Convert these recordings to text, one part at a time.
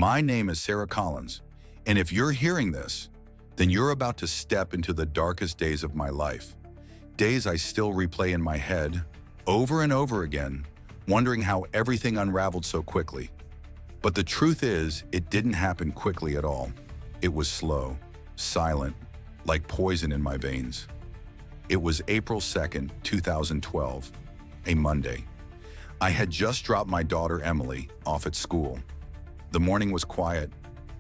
My name is Sarah Collins, and if you're hearing this, then you're about to step into the darkest days of my life. Days I still replay in my head, over and over again, wondering how everything unraveled so quickly. But the truth is, it didn't happen quickly at all. It was slow, silent, like poison in my veins. It was April 2nd, 2012, a Monday. I had just dropped my daughter Emily off at school. The morning was quiet,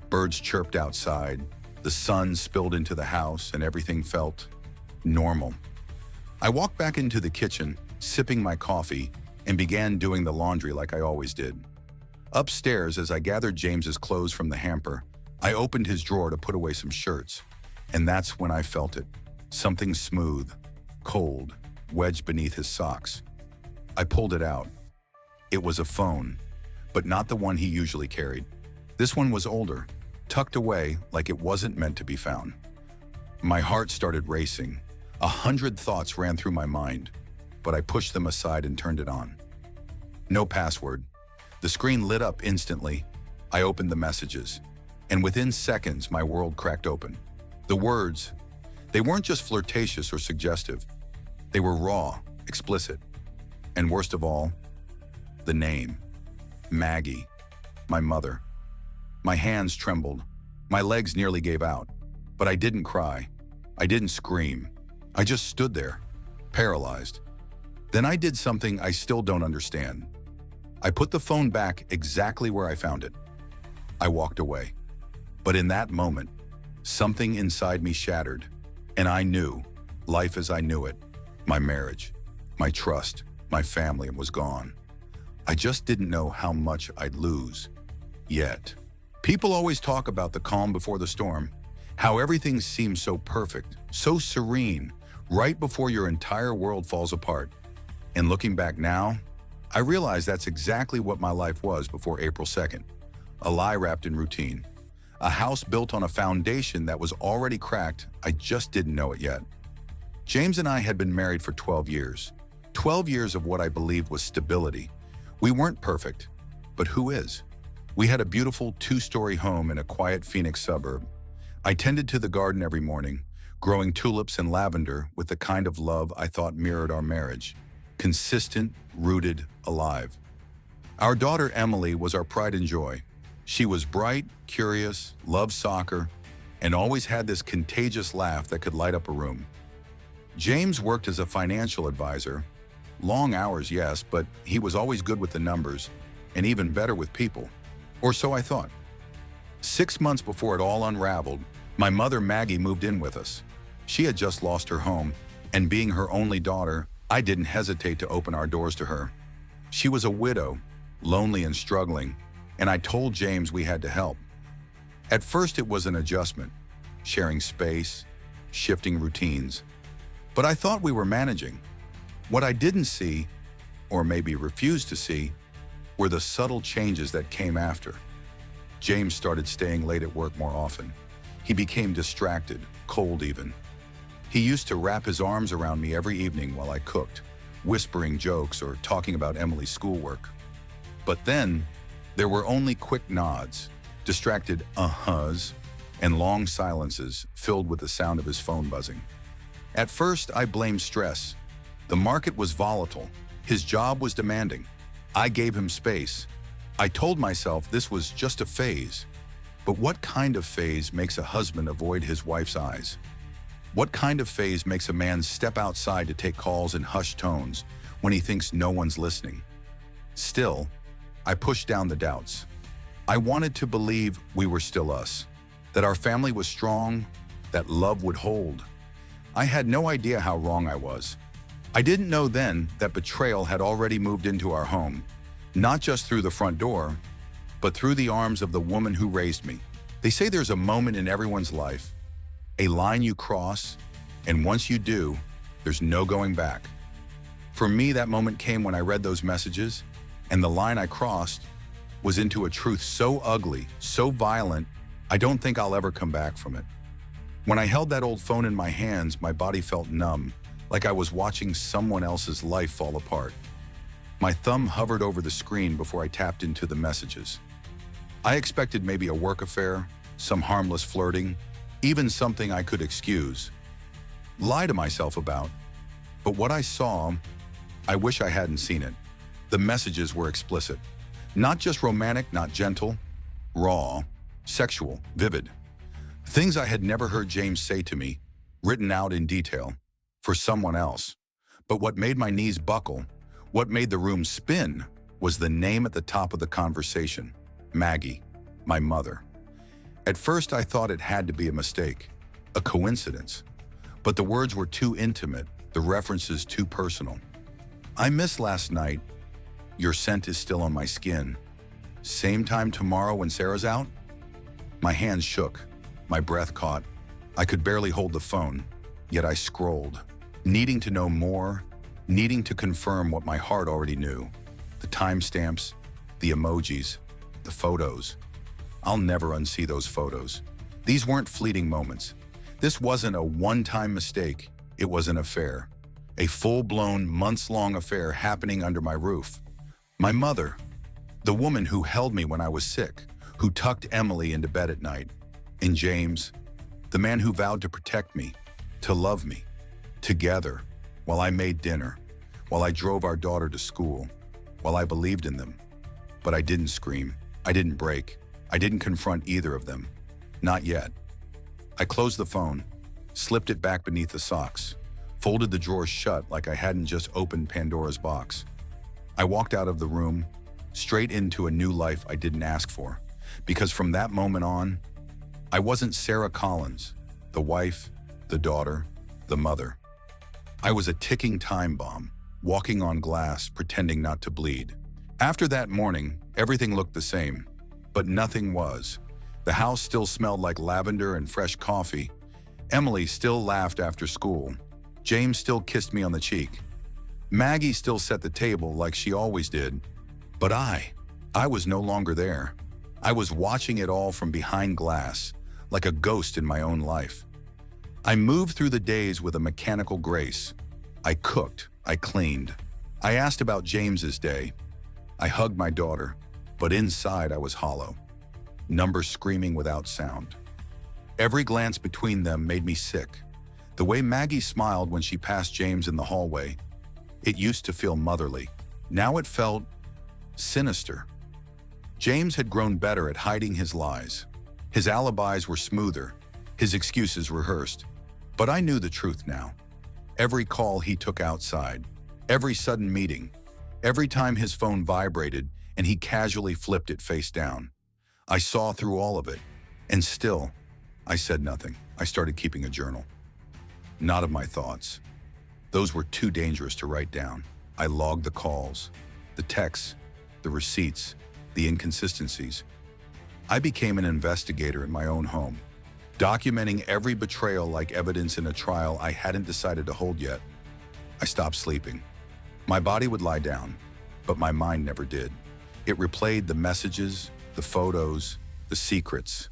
birds chirped outside, the sun spilled into the house, and everything felt normal. I walked back into the kitchen, sipping my coffee, and began doing the laundry like I always did. Upstairs, as I gathered James's clothes from the hamper, I opened his drawer to put away some shirts, and that's when I felt it. Something smooth, cold, wedged beneath his socks. I pulled it out. It was a phone, but not the one he usually carried. This one was older, tucked away like it wasn't meant to be found. My heart started racing. 100 thoughts ran through my mind, but I pushed them aside and turned it on. No password. The screen lit up instantly. I opened the messages, and within seconds, my world cracked open. The words, they weren't just flirtatious or suggestive. They were raw, explicit, and worst of all, the name, Maggie, my mother. My hands trembled. My legs nearly gave out, but I didn't cry. I didn't scream. I just stood there, paralyzed. Then I did something I still don't understand. I put the phone back exactly where I found it. I walked away. But in that moment, something inside me shattered, and I knew, life as I knew it, my marriage, my trust, my family was gone. I just didn't know how much I'd lose, yet. People always talk about the calm before the storm, how everything seems so perfect, so serene, right before your entire world falls apart. And looking back now, I realize that's exactly what my life was before April 2nd. A lie wrapped in routine. A house built on a foundation that was already cracked, I just didn't know it yet. James and I had been married for 12 years. 12 years of what I believed was stability. We weren't perfect, but who is? We had a beautiful 2-story home in a quiet Phoenix suburb. I tended to the garden every morning, growing tulips and lavender with the kind of love I thought mirrored our marriage. Consistent, rooted, alive. Our daughter Emily was our pride and joy. She was bright, curious, loved soccer, and always had this contagious laugh that could light up a room. James worked as a financial advisor. Long hours, yes, but he was always good with the numbers, and even better with people. Or so I thought. 6 months before it all unraveled, my mother Maggie moved in with us. She had just lost her home, and being her only daughter, I didn't hesitate to open our doors to her. She was a widow, lonely and struggling, and I told James we had to help. At first it was an adjustment, sharing space, shifting routines. But I thought we were managing. What I didn't see, or maybe refused to see, were the subtle changes that came after. James started staying late at work more often. He became distracted, cold even. He used to wrap his arms around me every evening while I cooked, whispering jokes or talking about Emily's schoolwork. But then, there were only quick nods, distracted uh-huhs, and long silences filled with the sound of his phone buzzing. At first, I blamed stress. The market was volatile. His job was demanding. I gave him space. I told myself this was just a phase. But what kind of phase makes a husband avoid his wife's eyes? What kind of phase makes a man step outside to take calls in hushed tones when he thinks no one's listening? Still, I pushed down the doubts. I wanted to believe we were still us, that our family was strong, that love would hold. I had no idea how wrong I was. I didn't know then that betrayal had already moved into our home, not just through the front door, but through the arms of the woman who raised me. They say there's a moment in everyone's life, a line you cross, and once you do, there's no going back. For me, that moment came when I read those messages, and the line I crossed was into a truth so ugly, so violent, I don't think I'll ever come back from it. When I held that old phone in my hands, my body felt numb, like I was watching someone else's life fall apart. My thumb hovered over the screen before I tapped into the messages. I expected maybe a work affair, some harmless flirting, even something I could excuse, lie to myself about. But what I saw, I wish I hadn't seen it. The messages were explicit. Not just romantic, not gentle, raw, sexual, vivid. Things I had never heard James say to me, written out in detail, for someone else. But what made my knees buckle, what made the room spin, was the name at the top of the conversation, Maggie, my mother. At first I thought it had to be a mistake, a coincidence. But the words were too intimate, the references too personal. I missed last night. Your scent is still on my skin. Same time tomorrow when Sarah's out? My hands shook, my breath caught. I could barely hold the phone, yet I scrolled, needing to know more, needing to confirm what my heart already knew. The timestamps, the emojis, the photos. I'll never unsee those photos. These weren't fleeting moments. This wasn't a one-time mistake. It was an affair. A full-blown, months-long affair happening under my roof. My mother, the woman who held me when I was sick, who tucked Emily into bed at night. And James, the man who vowed to protect me, to love me, together, while I made dinner, while I drove our daughter to school, while I believed in them. But I didn't scream. I didn't break. I didn't confront either of them. Not yet. I closed the phone, slipped it back beneath the socks, folded the drawers shut like I hadn't just opened Pandora's box. I walked out of the room, straight into a new life I didn't ask for, because from that moment on, I wasn't Sarah Collins, the wife, the daughter, the mother. I was a ticking time bomb, walking on glass, pretending not to bleed. After that morning, everything looked the same, but nothing was. The house still smelled like lavender and fresh coffee. Emily still laughed after school. James still kissed me on the cheek. Maggie still set the table like she always did. But I was no longer there. I was watching it all from behind glass, like a ghost in my own life. I moved through the days with a mechanical grace. I cooked, I cleaned. I asked about James's day. I hugged my daughter, but inside I was hollow. Numbers screaming without sound. Every glance between them made me sick. The way Maggie smiled when she passed James in the hallway, it used to feel motherly. Now it felt sinister. James had grown better at hiding his lies. His alibis were smoother, his excuses rehearsed. But I knew the truth now. Every call he took outside, every sudden meeting, every time his phone vibrated and he casually flipped it face down. I saw through all of it, and still, I said nothing. I started keeping a journal. Not of my thoughts. Those were too dangerous to write down. I logged the calls, the texts, the receipts, the inconsistencies. I became an investigator in my own home, documenting every betrayal like evidence in a trial I hadn't decided to hold yet. I stopped sleeping. My body would lie down, but my mind never did. It replayed the messages, the photos, the secrets,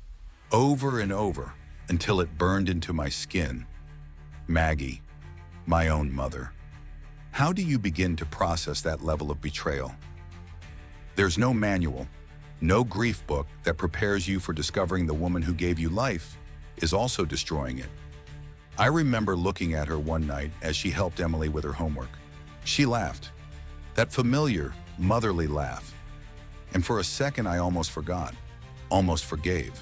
over and over until it burned into my skin. Maggie, my own mother. How do you begin to process that level of betrayal? There's no manual, no grief book that prepares you for discovering the woman who gave you life is also destroying it. I remember looking at her one night as she helped Emily with her homework. She laughed, that familiar, motherly laugh. And for a second, I almost forgot, almost forgave.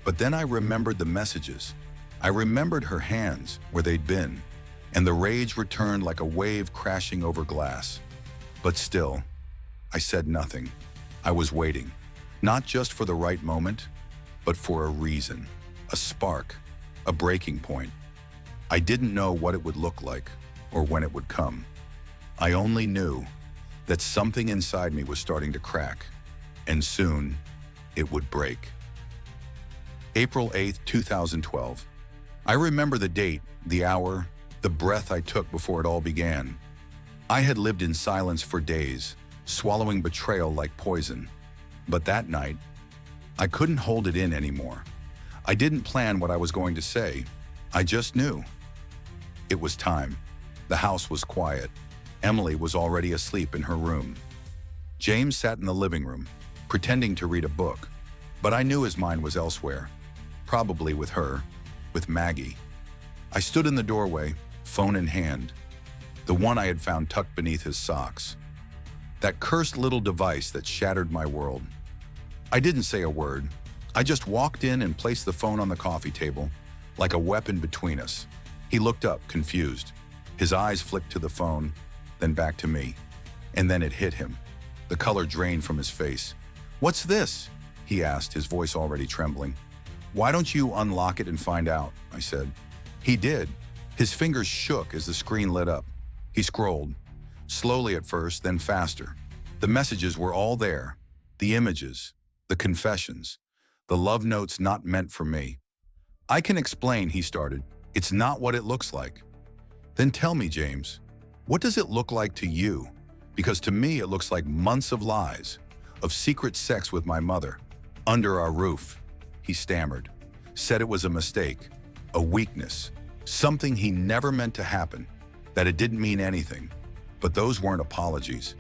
But then I remembered the messages. I remembered her hands where they'd been, and the rage returned like a wave crashing over glass. But still, I said nothing. I was waiting, not just for the right moment, but for a reason, a spark, a breaking point. I didn't know what it would look like or when it would come. I only knew that something inside me was starting to crack, and soon it would break. April 8th, 2012. I remember the date, the hour, the breath I took before it all began. I had lived in silence for days, swallowing betrayal like poison. But that night, I couldn't hold it in anymore. I didn't plan what I was going to say. I just knew. It was time. The house was quiet. Emily was already asleep in her room. James sat in the living room, pretending to read a book. But I knew his mind was elsewhere, probably with her, with Maggie. I stood in the doorway, phone in hand, the one I had found tucked beneath his socks. That cursed little device that shattered my world. I didn't say a word. I just walked in and placed the phone on the coffee table, like a weapon between us. He looked up, confused. His eyes flicked to the phone, then back to me. And then it hit him. The color drained from his face. "What's this?" he asked, his voice already trembling. "Why don't you unlock it and find out?" I said. He did. His fingers shook as the screen lit up. He scrolled, slowly at first, then faster. The messages were all there. The images, the confessions, the love notes not meant for me. "I can explain," he started. "It's not what it looks like." "Then tell me, James, what does it look like to you? Because to me it looks like months of lies, of secret sex with my mother, under our roof." He stammered, said it was a mistake, a weakness, something he never meant to happen, that it didn't mean anything. But those weren't apologies.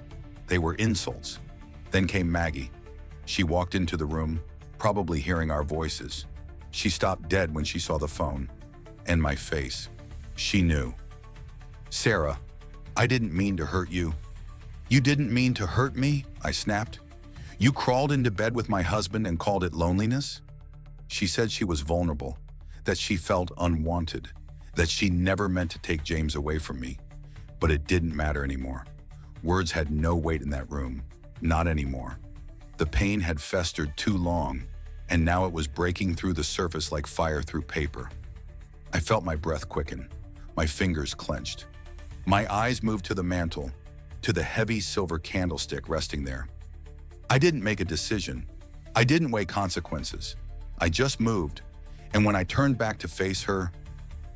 They were insults. Then came Maggie. She walked into the room, probably hearing our voices. She stopped dead when she saw the phone and my face. She knew. "Sarah, I didn't mean to hurt you." "You didn't mean to hurt me?" I snapped. "You crawled into bed with my husband and called it loneliness?" She said she was vulnerable, that she felt unwanted, that she never meant to take James away from me. But it didn't matter anymore. Words had no weight in that room, not anymore. The pain had festered too long, and now it was breaking through the surface like fire through paper. I felt my breath quicken, my fingers clenched. My eyes moved to the mantel, to the heavy silver candlestick resting there. I didn't make a decision. I didn't weigh consequences. I just moved, and when I turned back to face her,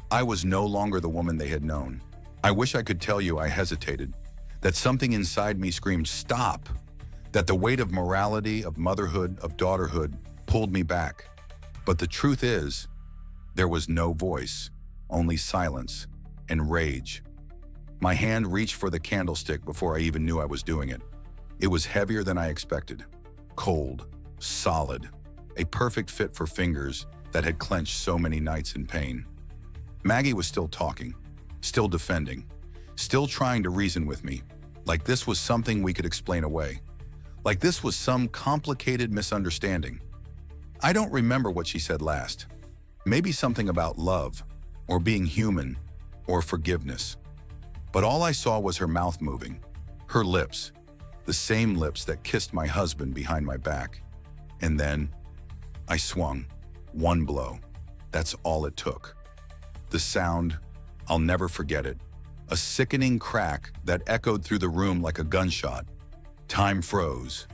I was no longer the woman they had known. I wish I could tell you I hesitated, that something inside me screamed, "Stop!" That the weight of morality, of motherhood, of daughterhood pulled me back. But the truth is, there was no voice, only silence and rage. My hand reached for the candlestick before I even knew I was doing it. It was heavier than I expected, cold, solid, a perfect fit for fingers that had clenched so many nights in pain. Maggie was still talking, still defending, still trying to reason with me, like this was something we could explain away, like this was some complicated misunderstanding. I don't remember what she said last. Maybe something about love, or being human, or forgiveness. But all I saw was her mouth moving, her lips, the same lips that kissed my husband behind my back. And then I swung, one blow. That's all it took. The sound, I'll never forget it. A sickening crack that echoed through the room like a gunshot. Time froze,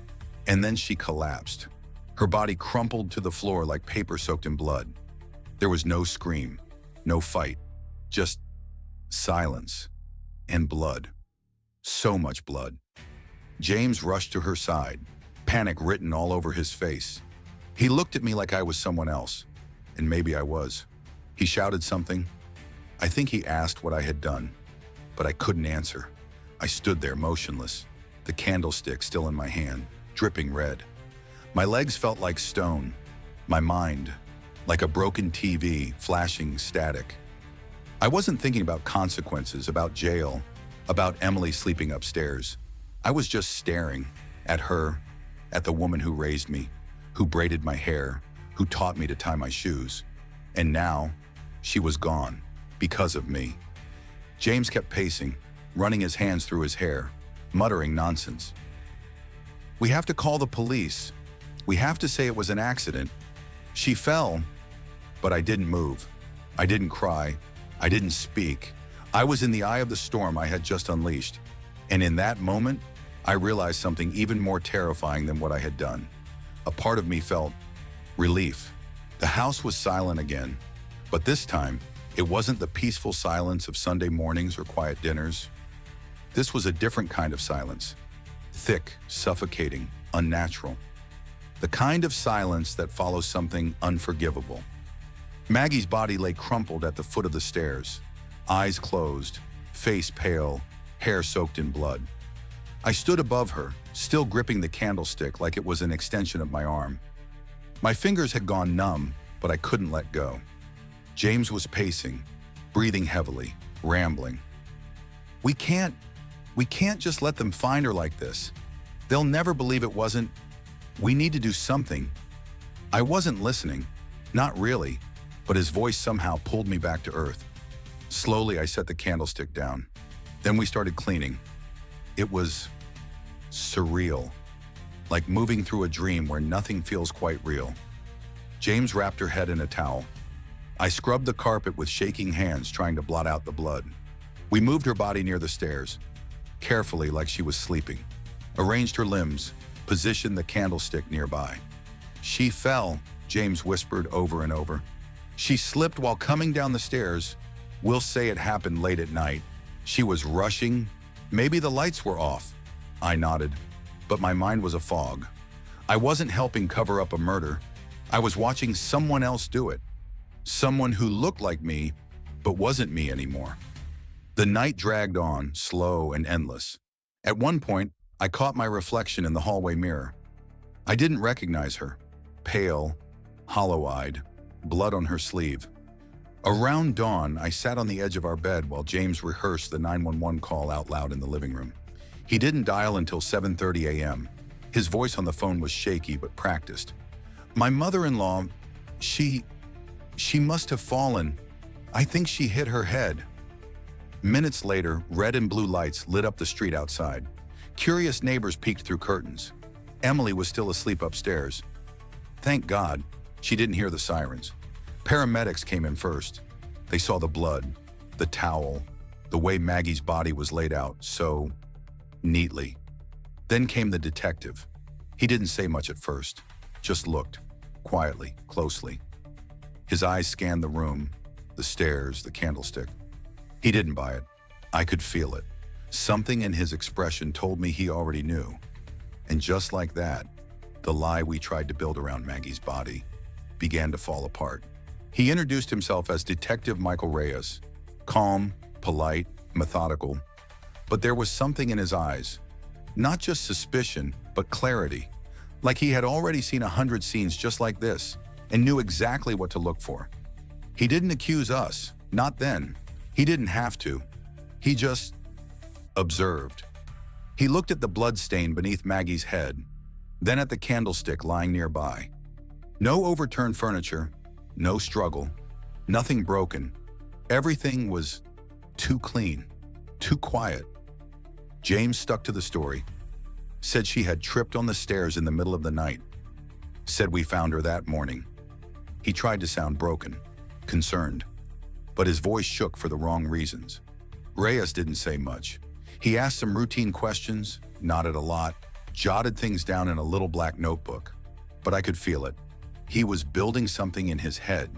and then she collapsed. Her body crumpled to the floor like paper soaked in blood. There was no scream, no fight, just silence and blood. So much blood. James rushed to her side, panic written all over his face. He looked at me like I was someone else, and maybe I was. He shouted something. I think he asked what I had done, but I couldn't answer. I stood there motionless, the candlestick still in my hand, dripping red. My legs felt like stone, my mind like a broken TV, flashing static. I wasn't thinking about consequences, about jail, about Emily sleeping upstairs. I was just staring at her, at the woman who raised me, who braided my hair, who taught me to tie my shoes. And now, she was gone, because of me. James kept pacing, running his hands through his hair, muttering nonsense. "We have to call the police. We have to say it was an accident. She fell." But I didn't move. I didn't cry. I didn't speak. I was in the eye of the storm I had just unleashed. And in that moment, I realized something even more terrifying than what I had done. A part of me felt relief. The house was silent again. But this time, it wasn't the peaceful silence of Sunday mornings or quiet dinners. This was a different kind of silence. Thick, suffocating, unnatural. The kind of silence that follows something unforgivable. Maggie's body lay crumpled at the foot of the stairs, eyes closed, face pale, hair soaked in blood. I stood above her, still gripping the candlestick like it was an extension of my arm. My fingers had gone numb, but I couldn't let go. James was pacing, breathing heavily, rambling. We can't just let them find her like this. They'll never believe it wasn't. We need to do something. I wasn't listening, not really, but his voice somehow pulled me back to earth. Slowly, I set the candlestick down. Then we started cleaning. It was surreal, like moving through a dream where nothing feels quite real. James wrapped her head in a towel. I scrubbed the carpet with shaking hands, trying to blot out the blood. We moved her body near the stairs, carefully like she was sleeping, arranged her limbs, positioned the candlestick nearby. She fell, James whispered over and over. She slipped while coming down the stairs. We'll say it happened late at night. She was rushing. Maybe the lights were off. I nodded, but my mind was a fog. I wasn't helping cover up a murder. I was watching someone else do it. Someone who looked like me, but wasn't me anymore. The night dragged on, slow and endless. At one point, I caught my reflection in the hallway mirror. I didn't recognize her. Pale, hollow-eyed, blood on her sleeve. Around dawn, I sat on the edge of our bed while James rehearsed the 911 call out loud in the living room. He didn't dial until 7:30 a.m. His voice on the phone was shaky but practiced. My mother-in-law, she must have fallen. I think she hit her head. Minutes later, red and blue lights lit up the street outside. Curious neighbors peeked through curtains. Emily was still asleep upstairs. Thank God, she didn't hear the sirens. Paramedics came in first. They saw the blood, the towel, the way Maggie's body was laid out so neatly. Then came the detective. He didn't say much at first, just looked, quietly, closely. His eyes scanned the room, the stairs, the candlestick. He didn't buy it. I could feel it. Something in his expression told me he already knew. And just like that, the lie we tried to build around Maggie's body began to fall apart. He introduced himself as Detective Michael Reyes, calm, polite, methodical, but there was something in his eyes, not just suspicion, but clarity, like he had already seen 100 scenes just like this and knew exactly what to look for. He didn't accuse us, not then. He didn't have to. He just observed. He looked at the blood stain beneath Maggie's head, then at the candlestick lying nearby. No overturned furniture, no struggle, nothing broken. Everything was too clean, too quiet. James stuck to the story, said she had tripped on the stairs in the middle of the night, said we found her that morning. He tried to sound broken, concerned, but his voice shook for the wrong reasons. Reyes didn't say much. He asked some routine questions, nodded a lot, jotted things down in a little black notebook, but I could feel it. He was building something in his head,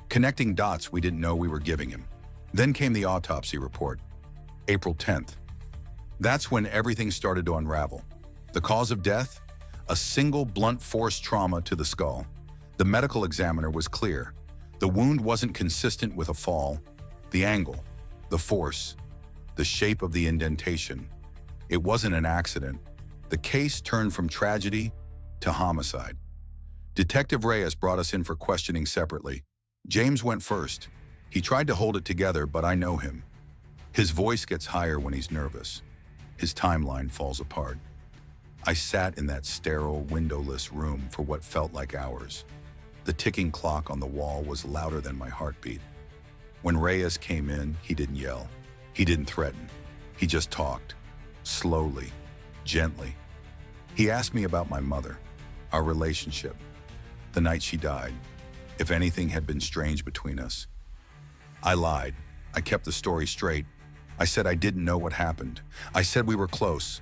connecting dots we didn't know we were giving him. Then came the autopsy report, April 10th. That's when everything started to unravel. The cause of death? A single blunt force trauma to the skull. The medical examiner was clear. The wound wasn't consistent with a fall. The angle, the force, the shape of the indentation. It wasn't an accident. The case turned from tragedy to homicide. Detective Reyes brought us in for questioning separately. James went first. He tried to hold it together, but I know him. His voice gets higher when he's nervous. His timeline falls apart. I sat in that sterile, windowless room for what felt like hours. The ticking clock on the wall was louder than my heartbeat. When Reyes came in, he didn't yell. He didn't threaten. He just talked, slowly, gently. He asked me about my mother, our relationship, the night she died, if anything had been strange between us. I lied. I kept the story straight. I said I didn't know what happened. I said we were close.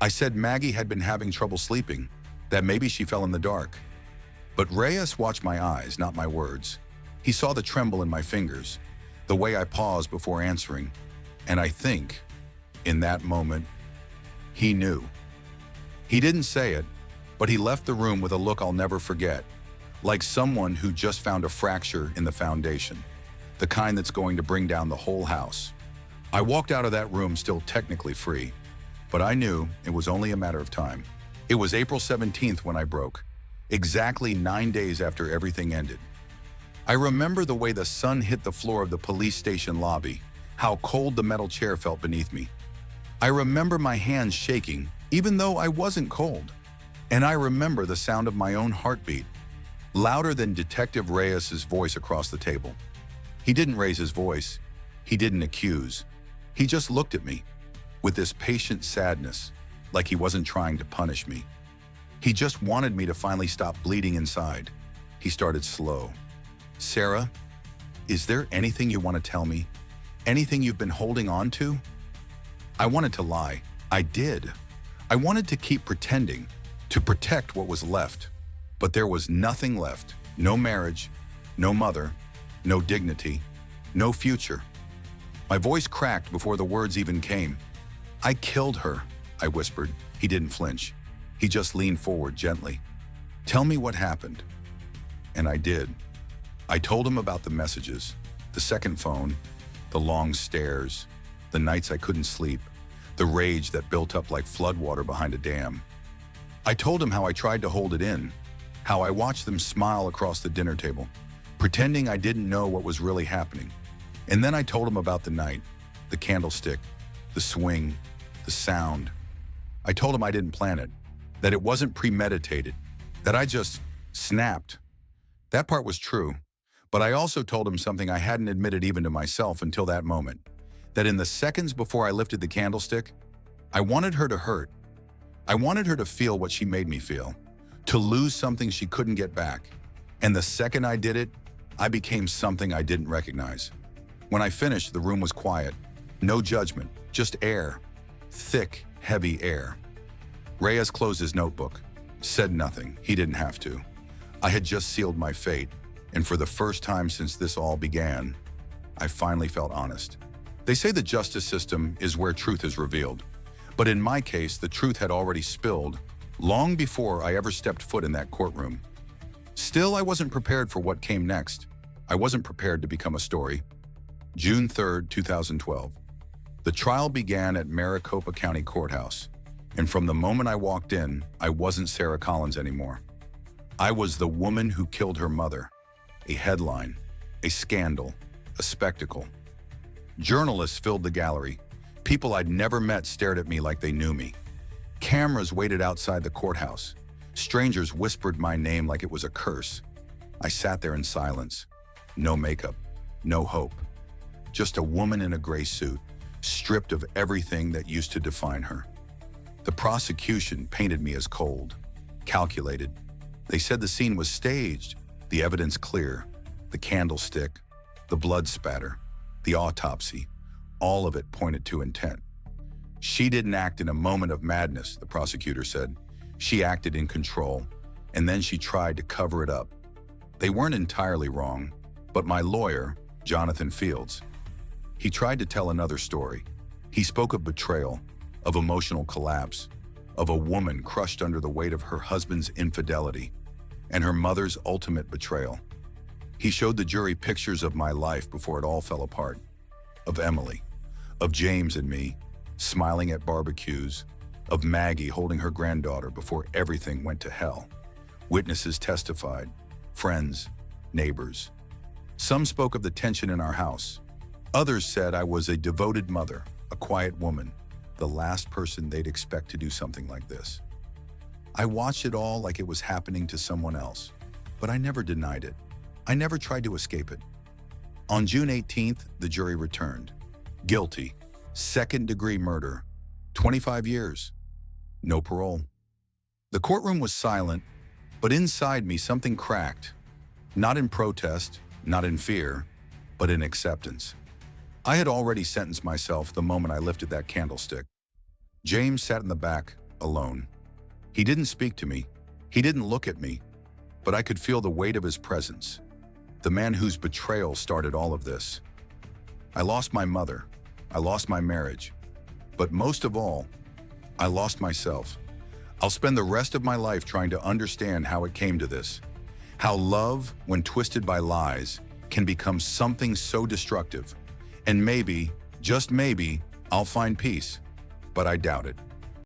I said Maggie had been having trouble sleeping, that maybe she fell in the dark. But Reyes watched my eyes, not my words. He saw the tremble in my fingers, the way I paused before answering, and I think, in that moment, he knew. He didn't say it, but he left the room with a look I'll never forget, like someone who just found a fracture in the foundation, the kind that's going to bring down the whole house. I walked out of that room still technically free, but I knew it was only a matter of time. It was April 17th when I broke. exactly 9 days after everything ended. I remember the way the sun hit the floor of the police station lobby, how cold the metal chair felt beneath me. I remember my hands shaking, even though I wasn't cold. And I remember the sound of my own heartbeat, louder than Detective Reyes's voice across the table. He didn't raise his voice. He didn't accuse. He just looked at me with this patient sadness, like he wasn't trying to punish me. He just wanted me to finally stop bleeding inside. He started slow. "Sarah, is there anything you want to tell me? Anything you've been holding on to?" I wanted to lie. I did. I wanted to keep pretending, to protect what was left. But there was nothing left. No marriage, no mother, no dignity, no future. My voice cracked before the words even came. "I killed her," I whispered. He didn't flinch. He just leaned forward gently. "Tell me what happened." And I did. I told him about the messages, the second phone, the long stares, the nights I couldn't sleep, the rage that built up like floodwater behind a dam. I told him how I tried to hold it in, how I watched them smile across the dinner table, pretending I didn't know what was really happening. And then I told him about the night, the candlestick, the swing, the sound. I told him I didn't plan it, that it wasn't premeditated, that I just snapped. That part was true, but I also told him something I hadn't admitted even to myself until that moment, that in the seconds before I lifted the candlestick, I wanted her to hurt. I wanted her to feel what she made me feel, to lose something she couldn't get back. And the second I did it, I became something I didn't recognize. When I finished, the room was quiet. No judgment, just air. Thick, heavy air. Reyes closed his notebook, said nothing. He didn't have to. I had just sealed my fate, and for the first time since this all began, I finally felt honest. They say the justice system is where truth is revealed. But in my case, the truth had already spilled long before I ever stepped foot in that courtroom. Still, I wasn't prepared for what came next. I wasn't prepared to become a story. June 3rd, 2012. The trial began at Maricopa County Courthouse, and from the moment I walked in, I wasn't Sarah Collins anymore. I was the woman who killed her mother. A headline, a scandal, a spectacle. Journalists filled the gallery. People I'd never met stared at me like they knew me. Cameras waited outside the courthouse. Strangers whispered my name like it was a curse. I sat there in silence. No makeup, no hope. Just a woman in a gray suit, stripped of everything that used to define her. The prosecution painted me as cold, calculated. They said the scene was staged, the evidence clear, the candlestick, the blood spatter, the autopsy, all of it pointed to intent. She didn't act in a moment of madness, the prosecutor said. She acted in control, and then she tried to cover it up. They weren't entirely wrong, but my lawyer, Jonathan Fields, he tried to tell another story. He spoke of betrayal, of emotional collapse, of a woman crushed under the weight of her husband's infidelity and her mother's ultimate betrayal. He showed the jury pictures of my life before it all fell apart, of Emily, of James and me, smiling at barbecues, of Maggie holding her granddaughter before everything went to hell. Witnesses testified, friends, neighbors. Some spoke of the tension in our house. Others said I was a devoted mother, a quiet woman, the last person they'd expect to do something like this. I watched it all like it was happening to someone else, but I never denied it. I never tried to escape it. On June 18th, the jury returned. Guilty, second-degree murder, 25 years, no parole. The courtroom was silent, but inside me something cracked, not in protest, not in fear, but in acceptance. I had already sentenced myself the moment I lifted that candlestick. James sat in the back, alone. He didn't speak to me. He didn't look at me, but I could feel the weight of his presence, the man whose betrayal started all of this. I lost my mother. I lost my marriage. But most of all, I lost myself. I'll spend the rest of my life trying to understand how it came to this. How love, when twisted by lies, can become something so destructive. And maybe, just maybe, I'll find peace. But I doubt it.